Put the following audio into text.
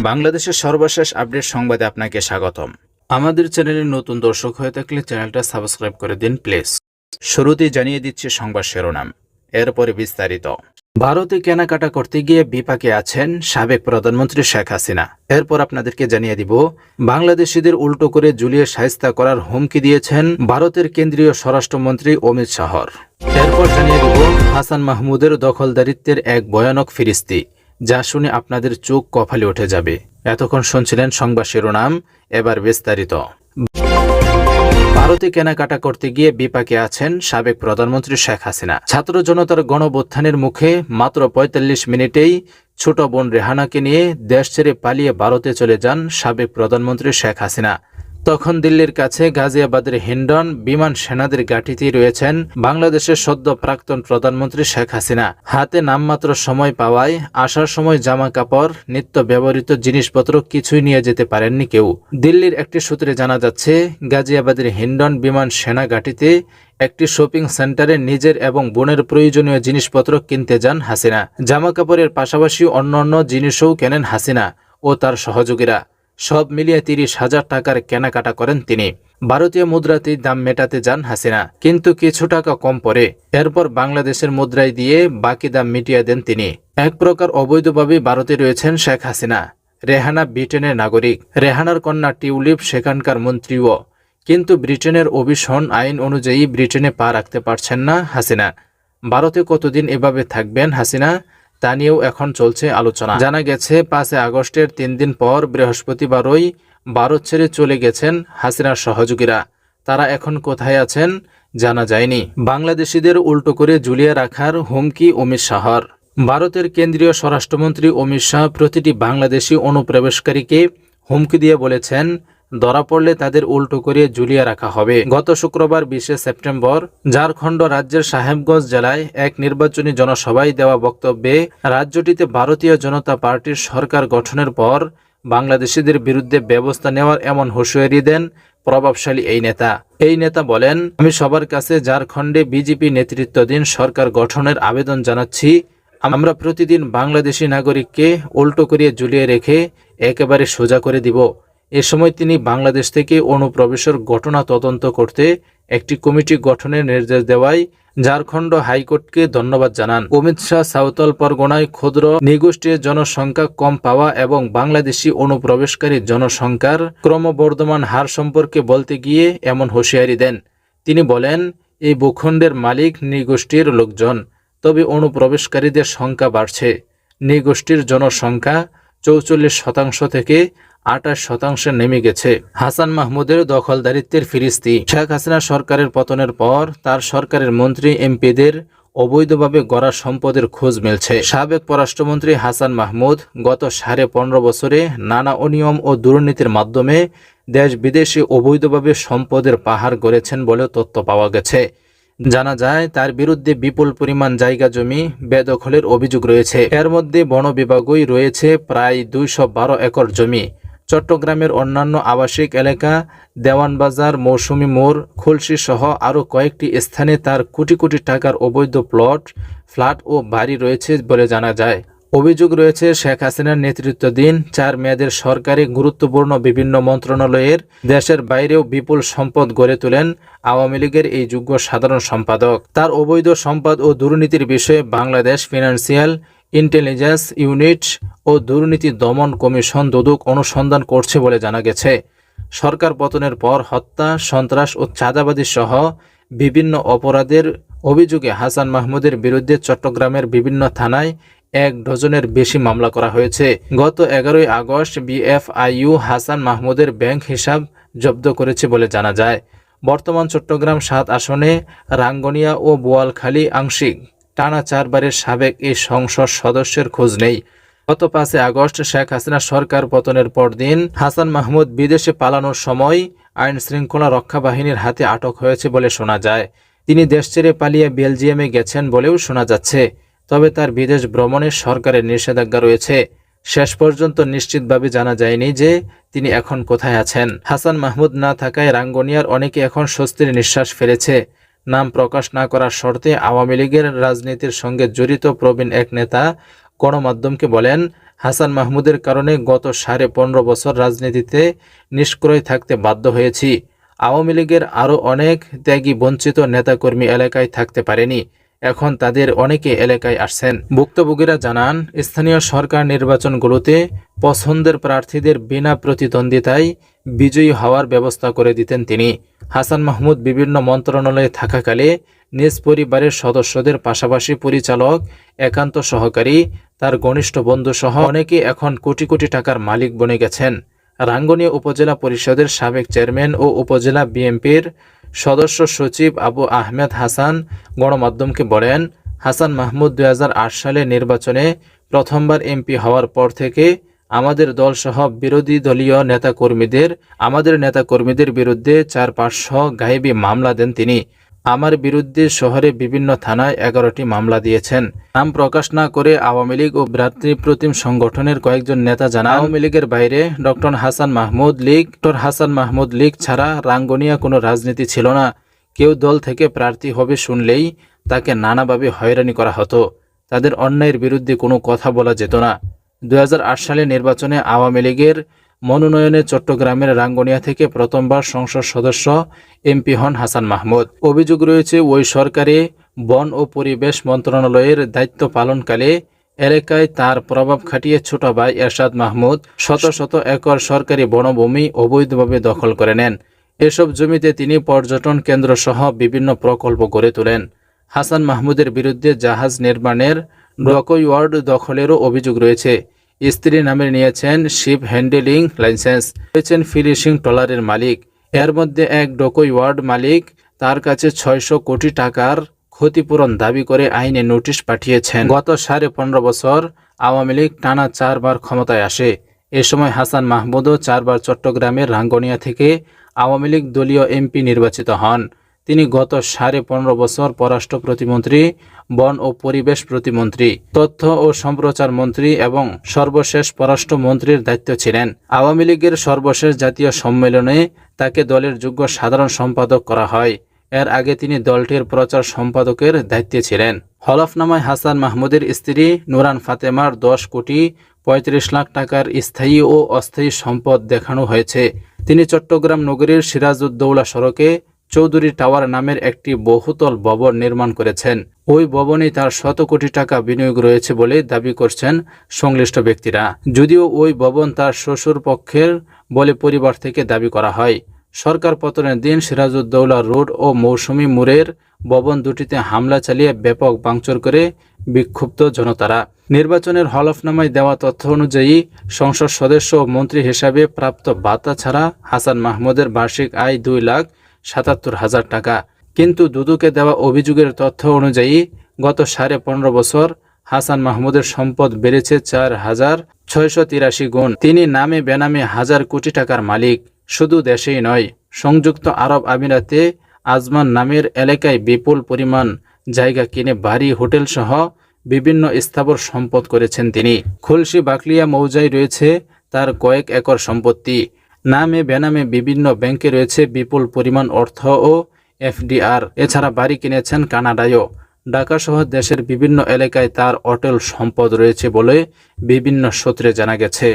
বাংলাদেশের সর্বশেষ আপডেট সংবাদে আপনাকে স্বাগতম। আমাদের চ্যানেলে নতুন দর্শক হয়ে থাকলে চ্যানেলটা সাবস্ক্রাইব করে দিন প্লিজ। শুরুতেই জানিয়ে দিচ্ছি সংবাদ শিরোনাম, এরপরে বিস্তারিত। ভারতে কেনাকাটা করতে গিয়ে বিপাকে আছেন সাবেক প্রধানমন্ত্রী শেখ হাসিনা। এরপর আপনাদেরকে জানিয়ে দিব বাংলাদেশিদের উল্টো করে ঝুলিয়ে শায়েস্তা করার হুমকি দিয়েছেন ভারতের কেন্দ্রীয় স্বরাষ্ট্রমন্ত্রী অমিত শাহ। এরপর জানিয়ে দিব হাসান মাহমুদের দখলদারিত্বের এক ভয়ানক ফিরিস্তি, যা শুনে আপনাদের চোখ কপালে উঠে যাবে। এতক্ষণ শুনছিলেন সংবাদ শিরোনাম, এবার বিস্তারিত। ভারতে কেনাকাটা করতে গিয়ে বিপাকে আছেন সাবেক প্রধানমন্ত্রী শেখ হাসিনা। ছাত্র জনতার গণঅভ্যুত্থানের মুখে মাত্র ৪৫ মিনিটেই ছোট বোন রেহানাকে নিয়ে দেশ ছেড়ে পালিয়ে ভারতে চলে যান সাবেক প্রধানমন্ত্রী শেখ হাসিনা। তখন দিল্লির কাছে গাজিয়াবাদের হিন্ডন বিমান সেনাদের ঘাঁটিতেই রয়েছেন বাংলাদেশের সদ্য প্রাক্তন প্রধানমন্ত্রী শেখ হাসিনা। হাতে নামমাত্র সময় পাওয়ায় আসার সময় জামা কাপড়, নিত্য ব্যবহৃত জিনিসপত্র কিছুই নিয়ে যেতে পারেননি কেউ। দিল্লির একটি সূত্রে জানা যাচ্ছে, গাজিয়াবাদের হিন্ডন বিমান সেনা ঘাঁটিতে একটি শপিং সেন্টারে নিজের এবং বোনের প্রয়োজনীয় জিনিসপত্র কিনতে যান হাসিনা। জামা কাপড়ের পাশাপাশি অন্যান্য জিনিসও কেনেন হাসিনা ও তার সহযোগীরা। সব মিলিয়ে ৩০,০০০ টাকার কেনাকাটা করেন তিনি। ভারতীয় মুদ্রাতেই দাম মেটাতে যান হাসিনা, কিন্তু কিছু টাকা কম পড়ে। এরপর বাংলাদেশের মুদ্রায় দিয়ে বাকি দাম মিটিয়ে দেন তিনি। এক প্রকার অবৈধভাবে ভারতে রয়েছেন শেখ হাসিনা। রেহানা ব্রিটেনের নাগরিক, রেহানার কন্যা টিউলিপ সেখানকার মন্ত্রীও। কিন্তু ব্রিটেনের অভিশন আইন অনুযায়ী ব্রিটেনে পা রাখতে পারছেন না হাসিনা। ভারতে কতদিন এভাবে থাকবেন হাসিনা, তা নিয়েও এখন চলছে আলোচনা। জানা গেছে ৫ আগস্টের ৩ দিন পর বৃহস্পতিবারই ভারত ছেড়ে চলে গেছেন হাসিনার সহযোগীরা। তারা এখন কোথায় আছেন জানা যায়নি। বাংলাদেশিদের উল্টো করে ঝুলিয়ে রাখার হুমকি অমিত শাহর। ভারতের কেন্দ্রীয় স্বরাষ্ট্রমন্ত্রী অমিত শাহ প্রতিটি বাংলাদেশি অনুপ্রবেশকারীকে হুমকি দিয়ে বলেছেন, ধরা পড়লে তাদের উল্টো করে ঝুলিয়ে রাখা হবে। গত শুক্রবার ২০ সেপ্টেম্বর ঝাড়খণ্ড রাজ্যের সাহেবগঞ্জ জেলায় এক নির্বাচনী জনসভায় দেওয়া বক্তব্যে রাজ্যটিতে ভারতীয় জনতা পার্টির সরকার গঠনের পর বাংলাদেশিদের বিরুদ্ধে ব্যবস্থা নেওয়ার এমন হুঁশিয়ারি দেন প্রভাবশালী এই নেতা। এই নেতা বলেন, আমি সবার কাছে ঝাড়খণ্ডে বিজেপি নেতৃত্বাধীন সরকার গঠনের আবেদন জানাচ্ছি। আমরা প্রতিদিন বাংলাদেশি নাগরিককে উল্টো করিয়ে ঝুলিয়ে রেখে একেবারে সোজা করে দিব। এ সময় তিনি বাংলাদেশ থেকে অনুপ্রবেশের ঘটনা তদন্ত করতে একটি কমিটি গঠনের নির্দেশ দেওয়ায় ঝাড়খণ্ড হাইকোর্টকে ধন্যবাদ জানান। অমিত শাহ সাঁওতাল পরগনায় ক্ষুদ্র নৃগোষ্ঠীর জনসংখ্যা কম পাওয়া এবং বাংলাদেশি অনুপ্রবেশকারী জনসংখ্যার ক্রমবর্ধমান হার সম্পর্কে বলতে গিয়ে এমন হুঁশিয়ারি দেন। তিনি বলেন, এই ভূখণ্ডের মালিক নৃগোষ্ঠীর লোকজন, তবে অনুপ্রবেশকারীদের সংখ্যা বাড়ছে। নৃগোষ্ঠীর জনসংখ্যা ৪৪% থেকে ২৮% নেমে গেছে। হাসান মাহমুদের দখলদারিত্বের ফিরিস্তি। শেখ হাসিনা সরকারের পতনের পর তার সরকারের মন্ত্রী এমপিদের অবৈধভাবে গড়া সম্পদের খোঁজ মিলছে। সাবেক পররাষ্ট্রমন্ত্রী হাসান মাহমুদ গত ১৫.৫ বছরে নানা অনিয়ম ও দুর্নীতির মাধ্যমে দেশ বিদেশে অবৈধভাবে সম্পদের পাহাড় গড়েছেন বলে তথ্য পাওয়া গেছে। জানা যায়, তার বিরুদ্ধে বিপুল পরিমাণ জায়গা জমি বেদখলের অভিযোগ রয়েছে। এর মধ্যে বন বিভাগই রয়েছে প্রায় ২১২ একর জমি। চট্টগ্রামের অন্যান্য আবাসিক এলাকা, দেওয়ানবাজার, মৌসুমী মোড়, খুলশী সহ আরও কয়েকটি স্থানে তার কোটি কোটি টাকার অবৈধ ফ্ল্যাট ও বাড়ি রয়েছে বলে জানা যায়। অভিযোগ রয়েছে, শেখ হাসিনার নেতৃত্বাধীন ৪ মেয়াদের সরকারি গুরুত্বপূর্ণ বিভিন্ন মন্ত্রণালয়ের দেশের বাইরেও বিপুল সম্পদ গড়ে তোলেন আওয়ামী লীগের এই যুগ্ম সাধারণ সম্পাদক। তার অবৈধ সম্পদ ও দুর্নীতির বিষয়ে বাংলাদেশ ফিনান্সিয়াল ইন্টেলিজেন্স ইউনিট ও দুর্নীতি দমন কমিশন দুদক অনুসন্ধান করছে বলে জানা গেছে। সরকার পতনের পর হত্যা, সন্ত্রাস ও চাঁদাবাদী সহ বিভিন্ন অপরাধের অভিযোগে হাসান মাহমুদের বিরুদ্ধে চট্টগ্রামের বিভিন্ন থানায় ১ ডজনের বেশি মামলা করা হয়েছে। গত ১১ আগস্ট বিএফআইইউ হাসান মাহমুদের ব্যাংক হিসাব জব্দ করেছে বলে জানা যায়। বর্তমান চট্টগ্রাম ৭ আসনে রাঙ্গুনিয়া ও বোয়ালখালী আংশিক টানা ৪ বারের সাবেক এই সংসদ সদস্যের খোঁজ নেই। গত ৫ আগস্ট শেখ হাসিনা সরকার পতনের পরদিন হাসান মাহমুদ বিদেশে পালানোর সময় আইন শৃঙ্খলা রক্ষা বাহিনীর হাতে আটক হয়েছে বলে শোনা যায়। তিনি দেশ ছেড়ে পালিয়ে বেলজিয়ামে গেছেন বলেও শোনা যাচ্ছে। তবে তার বিদেশ ভ্রমণে সরকারের নিষেধাজ্ঞা রয়েছে। শেষ পর্যন্ত নিশ্চিতভাবে জানা যায়নি যে তিনি এখন কোথায় আছেন। হাসান মাহমুদ না থাকায় রাঙ্গুনিয়ার অনেকে এখন স্বস্তির নিঃশ্বাস ফেলেছে। নাম প্রকাশ না করার শর্তে আওয়ামী লীগের রাজনীতির সঙ্গে জড়িত প্রবীণ এক নেতা গণমাধ্যমকে বলেন, হাসান মাহমুদের কারণে গত 15.5 বছর রাজনীতিতে নিষ্ক্রিয় থাকতে বাধ্য হয়েছি। আওয়ামী লীগের আরও অনেক ত্যাগী বঞ্চিত নেতাকর্মী এলাকায় থাকতে পারেনি, এখন তাদের অনেকে এলাকায় আসছেন। ভুক্তভোগীরা জানান, স্থানীয় সরকার নির্বাচনগুলোতে পছন্দের প্রার্থীদের বিনা প্রতিদ্বন্দ্বিতায় বিজয়ী হওয়ার ব্যবস্থা করে দিতেন তিনি। হাসান মাহমুদ বিভিন্ন মন্ত্রণালয়ে থাকাকালে নিজ পরিবারের সদস্যদের পাশাপাশি পরিচালক, একান্ত সহকারী, তার ঘনিষ্ঠ বন্ধুসহ অনেকে এখন কোটি কোটি টাকার মালিক বনে গেছেন। রাঙ্গুনিয়া উপজেলা পরিষদের সাবেক চেয়ারম্যান ও উপজেলা বিএনপির সদস্য সচিব আবু আহমেদ হাসান গণমাধ্যমকে বলেন, হাসান মাহমুদ 2008 সালে নির্বাচনে প্রথমবার এমপি হওয়ার পর থেকে আমাদের দলসহ বিরোধী দলীয় নেতাকর্মীদের বিরুদ্ধে 400-500 গায়েবী মামলা দেন তিনি। আমার বিরুদ্ধে শহরে বিভিন্ন থানায় 11টি মামলা দিয়েছেন। নাম প্রকাশ না করে আওয়ামী লীগ ও ভ্রাতৃপ্রতিম সংগঠনের কয়েকজন নেতা জানান, আওয়ামী লীগের বাইরে ডক্টর হাসান মাহমুদ লীগ ছাড়া রাঙ্গুনিয়া কোনো রাজনীতি ছিল না। কেউ দল থেকে প্রার্থী হবে শুনলেই তাকে নানাভাবে হয়রানি করা হতো। তাদের অন্যায়ের বিরুদ্ধে কোনো কথা বলা যেত না। 2008 সালে নির্বাচনে আওয়ামী লীগের মনোনয়নে চট্টগ্রামের রাঙ্গুনিয়া থেকে প্রথমবার সংসদ সদস্য এমপি হন হাসান মাহমুদ। অভিযোগ রয়েছে, ওই সরকারে বন ও পরিবেশ মন্ত্রণালয়ের দায়িত্ব পালনকালে এলাকায় তার প্রভাব খাটিয়ে ছোট ভাই এরশাদ মাহমুদ শত শত একর সরকারি বনভূমি অবৈধভাবে দখল করে নেন। এসব জমিতে তিনি পর্যটন কেন্দ্র সহ বিভিন্ন প্রকল্প গড়ে তোলেন। হাসান মাহমুদের বিরুদ্ধে জাহাজ নির্মাণের ডকইয়ার্ড দখলেরও অভিযোগ রয়েছে। স্ত্রীর নামে নিয়েছেন শিপ হ্যান্ডেলিং লাইসেন্স, হয়েছেন ফিশিং ট্রলারের মালিক। এর মধ্যে এক ডকইয়ার্ড মালিক তার কাছে 600 কোটি টাকার ক্ষতিপূরণ দাবি করে আইনে নোটিশ পাঠিয়েছেন। গত 15.5 বছর আওয়ামী লীগ টানা 4 বার ক্ষমতায় আসে। এ সময় হাসান মাহমুদও 4 বার চট্টগ্রামের রাঙ্গুনিয়া থেকে আওয়ামী লীগ দলীয় এমপি নির্বাচিত হন। তিনি গত 15.5 বছর পররাষ্ট্র প্রতিমন্ত্রী, বন ও পরিবেশ প্রতিমন্ত্রী, তথ্য ও সম্প্রচার মন্ত্রী এবং সর্বশেষ পররাষ্ট্র মন্ত্রীর দায়িত্ব ছিলেন। আওয়ামী লীগের সর্বশেষ জাতীয় সম্মেলনে তাকে দলের যুগ্ম সাধারণ সম্পাদক করা হয়। এর আগে তিনি দলটির প্রচার সম্পাদকের দায়িত্বে ছিলেন। হলফনামায় হাসান মাহমুদের স্ত্রী নুরান ফাতেমার 10 কোটি 35 লাখ টাকার স্থায়ী ও অস্থায়ী সম্পদ দেখানো হয়েছে। তিনি চট্টগ্রাম নগরীর সিরাজউদ্দৌলা সড়কে চৌধুরী টাওয়ার নামের একটি বহুতল ভবন নির্মাণ করেছেন। ওই ভবনে তার 100 কোটি টাকা বিনিয়োগ রয়েছে বলে দাবি করছেন সংশ্লিষ্ট ব্যক্তিরা। যদিও ওই ভবন তার শ্বশুর পক্ষের বলে পরিবার থেকে দাবি করা হয়। সরকার পতনের দিন সিরাজউদ্দৌলা রোড ও মৌসুমী মোড়ের ভবন দুটিতে হামলা চালিয়ে ব্যাপক ভাঙচুর করে বিক্ষুব্ধ জনতারা। নির্বাচনের হলফনামায় দেওয়া তথ্য অনুযায়ী সংসদ সদস্য ও মন্ত্রী হিসাবে প্রাপ্ত ভাতা ছাড়া হাসান মাহমুদের বার্ষিক আয় 2,77,000 টাকা। কিন্তু দুদকে দেওয়া অভিযোগের তথ্য অনুযায়ী গত 15.5 বছর হাসান মাহমুদের সম্পদ বেড়েছে 4,683 গুণ। তিনি নামে বেনামে হাজার কোটি টাকার মালিক। শুধু দেশেই নয়, সংযুক্ত আরব আমিরাতে আজমান নামের এলাকায় বিপুল পরিমাণ জায়গা কিনে বাড়ি, হোটেল সহ বিভিন্ন স্থাবর সম্পদ করেছেন তিনি। খুলশী বাকলিয়া মৌজায় রয়েছে তার কয়েক একর সম্পত্তি। নামে বেনামে বিভিন্ন ব্যাংকে রয়েছে বিপুল পরিমাণ অর্থ ও এফডিআর। এছাড়া বাড়ি কিনেছেন কানাডায়ও। ঢাকা সহ দেশের বিভিন্ন এলাকায় তার অটল সম্পদ রয়েছে বলে বিভিন্ন সূত্রে জানা গেছে।